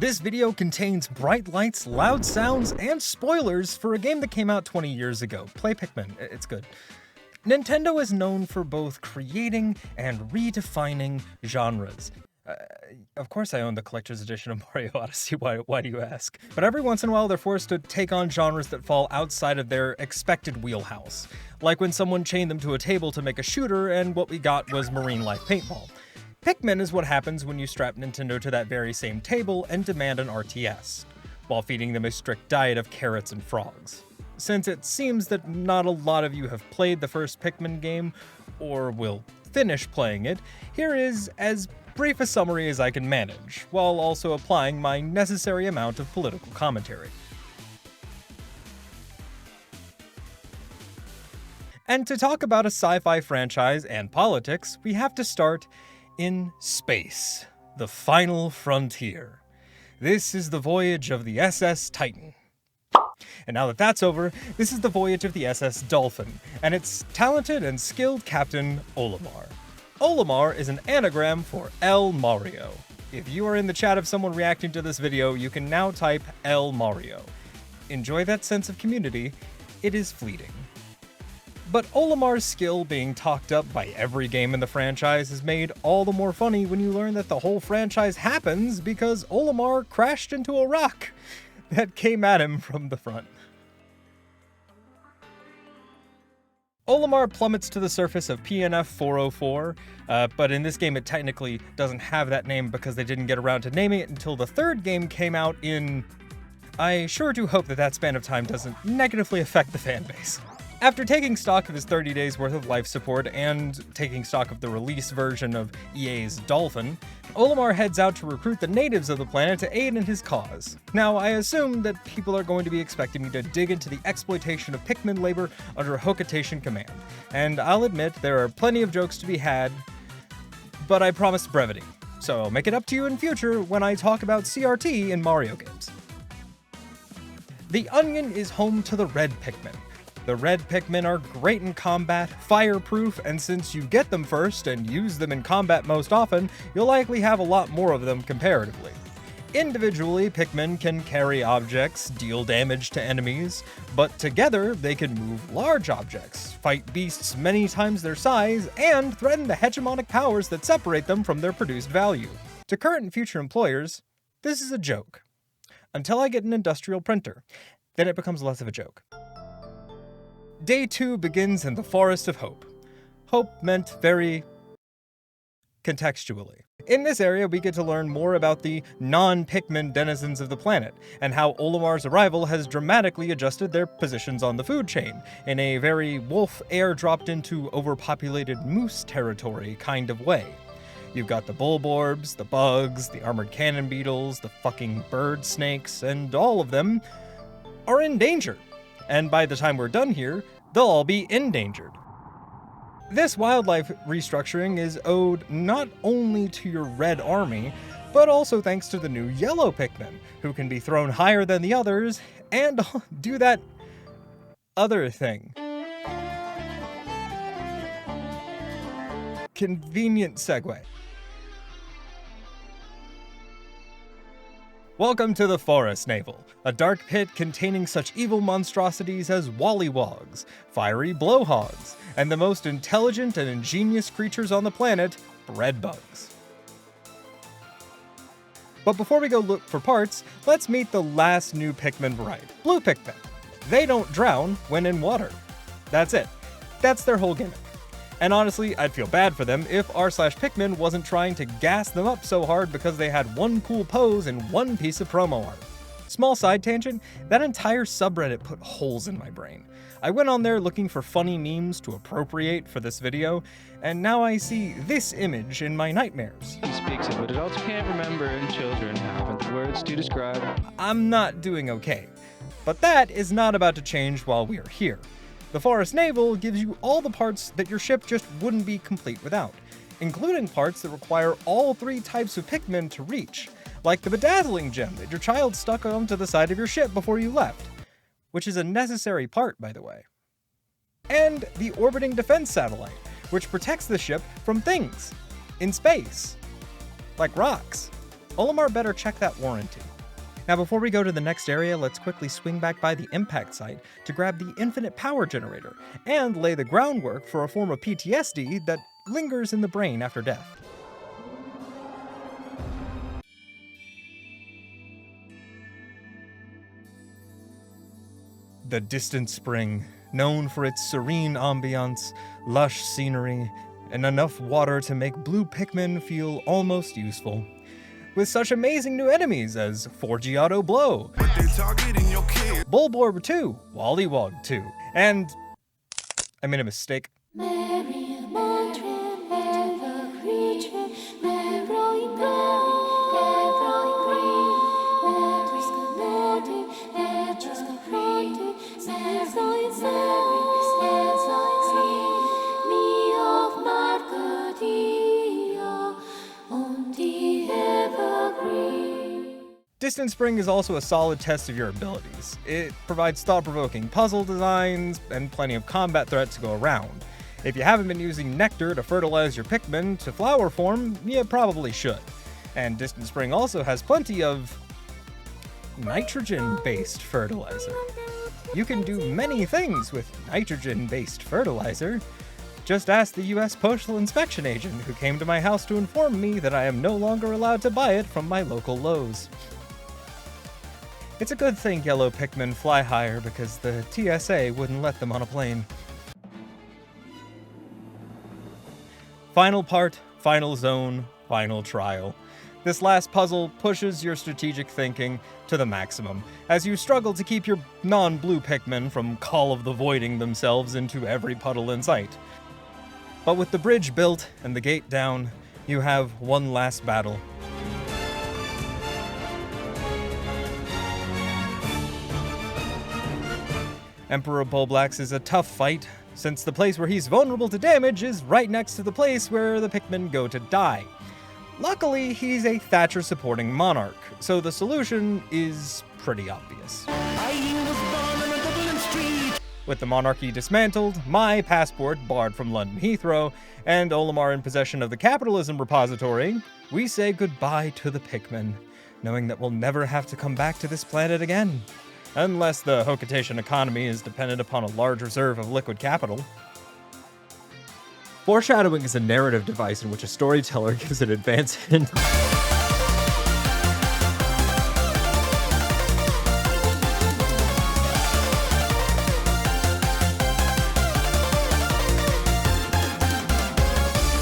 This video contains bright lights, loud sounds, and spoilers for a game that came out 20 years ago. Play Pikmin, it's good. Nintendo is known for both creating and redefining genres. Of course I own the collector's edition of Mario Odyssey, why do you ask? But every once in a while they're forced to take on genres that fall outside of their expected wheelhouse. Like when someone chained them to a table to make a shooter and what we got was marine life paintball. Pikmin is what happens when you strap Nintendo to that very same table and demand an RTS, while feeding them a strict diet of carrots and frogs. Since it seems that not a lot of you have played the first Pikmin game, or will finish playing it, here is as brief a summary as I can manage, while also applying my necessary amount of political commentary. And to talk about a sci-fi franchise and politics, we have to start in space, the final frontier. This is the voyage of the SS Titan. And now that that's over, this is the voyage of the SS Dolphin, and its talented and skilled captain, Olimar. Olimar is an anagram for El Mario. If you are in the chat of someone reacting to this video, you can now type El Mario. Enjoy that sense of community, it is fleeting. But Olimar's skill being talked up by every game in the franchise is made all the more funny when you learn that the whole franchise happens because Olimar crashed into a rock that came at him from the front. Olimar plummets to the surface of PNF 404, but in this game it technically doesn't have that name because they didn't get around to naming it until the third game came out in... I sure do hope that span of time doesn't negatively affect the fanbase. After taking stock of his 30 days worth of life support and taking stock of the release version of EA's Dolphin, Olimar heads out to recruit the natives of the planet to aid in his cause. Now, I assume that people are going to be expecting me to dig into the exploitation of Pikmin labor under Hokitation command, and I'll admit there are plenty of jokes to be had, but I promise brevity, so I'll make it up to you in future when I talk about CRT in Mario games. The Onion is home to the Red Pikmin. The Red Pikmin are great in combat, fireproof, and since you get them first and use them in combat most often, you'll likely have a lot more of them comparatively. Individually, Pikmin can carry objects, deal damage to enemies, but together they can move large objects, fight beasts many times their size, and threaten the hegemonic powers that separate them from their produced value. To current and future employers, this is a joke. Until I get an industrial printer, then it becomes less of a joke. Day 2 begins in the Forest of Hope. Hope meant very contextually. In this area, we get to learn more about the non-Pikmin denizens of the planet, and how Olimar's arrival has dramatically adjusted their positions on the food chain, in a very wolf airdropped into overpopulated moose territory kind of way. You've got the bulborbs, the bugs, the armored cannon beetles, the fucking bird snakes, and all of them are in danger. And by the time we're done here, they'll all be endangered. This wildlife restructuring is owed not only to your red army, but also thanks to the new yellow Pikmin, who can be thrown higher than the others and do that other thing. Convenient segue. Welcome to the Forest Naval, a dark pit containing such evil monstrosities as wollywogs, fiery blowhogs, and the most intelligent and ingenious creatures on the planet, breadbugs. But before we go look for parts, let's meet the last new Pikmin variety, Blue Pikmin. They don't drown when in water. That's it. That's their whole gimmick. And honestly, I'd feel bad for them if r/Pikmin wasn't trying to gas them up so hard because they had one cool pose and one piece of promo art. Small side tangent, that entire subreddit put holes in my brain. I went on there looking for funny memes to appropriate for this video, and now I see this image in my nightmares. He speaks it, but adults can't remember and children haven't the words to describe. I'm not doing okay. But that is not about to change while we are here. The Forest Naval gives you all the parts that your ship just wouldn't be complete without, including parts that require all 3 types of Pikmin to reach, like the bedazzling gem that your child stuck onto the side of your ship before you left, which is a necessary part, by the way. And the orbiting defense satellite, which protects the ship from things in space, like rocks. Olimar better check that warranty. Now before we go to the next area, let's quickly swing back by the impact site to grab the infinite power generator, and lay the groundwork for a form of PTSD that lingers in the brain after death. The distant spring, known for its serene ambiance, lush scenery, and enough water to make Blue Pikmin feel almost useful. With such amazing new enemies as Forgiato Blow, Bulborb 2, Wollywog 2, and... I made a mistake. Distant Spring is also a solid test of your abilities. It provides thought-provoking puzzle designs and plenty of combat threats to go around. If you haven't been using nectar to fertilize your Pikmin to flower form, you probably should. And Distant Spring also has plenty of nitrogen-based fertilizer. You can do many things with nitrogen-based fertilizer. Just ask the US Postal Inspection agent who came to my house to inform me that I am no longer allowed to buy it from my local Lowe's. It's a good thing yellow Pikmin fly higher because the TSA wouldn't let them on a plane. Final part, final zone, final trial. This last puzzle pushes your strategic thinking to the maximum, as you struggle to keep your non-blue Pikmin from Call of the Voiding themselves into every puddle in sight. But with the bridge built and the gate down, you have one last battle. Emperor Bulblax is a tough fight, since the place where he's vulnerable to damage is right next to the place where the Pikmin go to die. Luckily, he's a Thatcher supporting monarch, so the solution is pretty obvious. With the monarchy dismantled, my passport barred from London Heathrow, and Olimar in possession of the capitalism repository, we say goodbye to the Pikmin, knowing that we'll never have to come back to this planet again. Unless the Hokitation economy is dependent upon a large reserve of liquid capital. Foreshadowing is a narrative device in which a storyteller gives an advance hint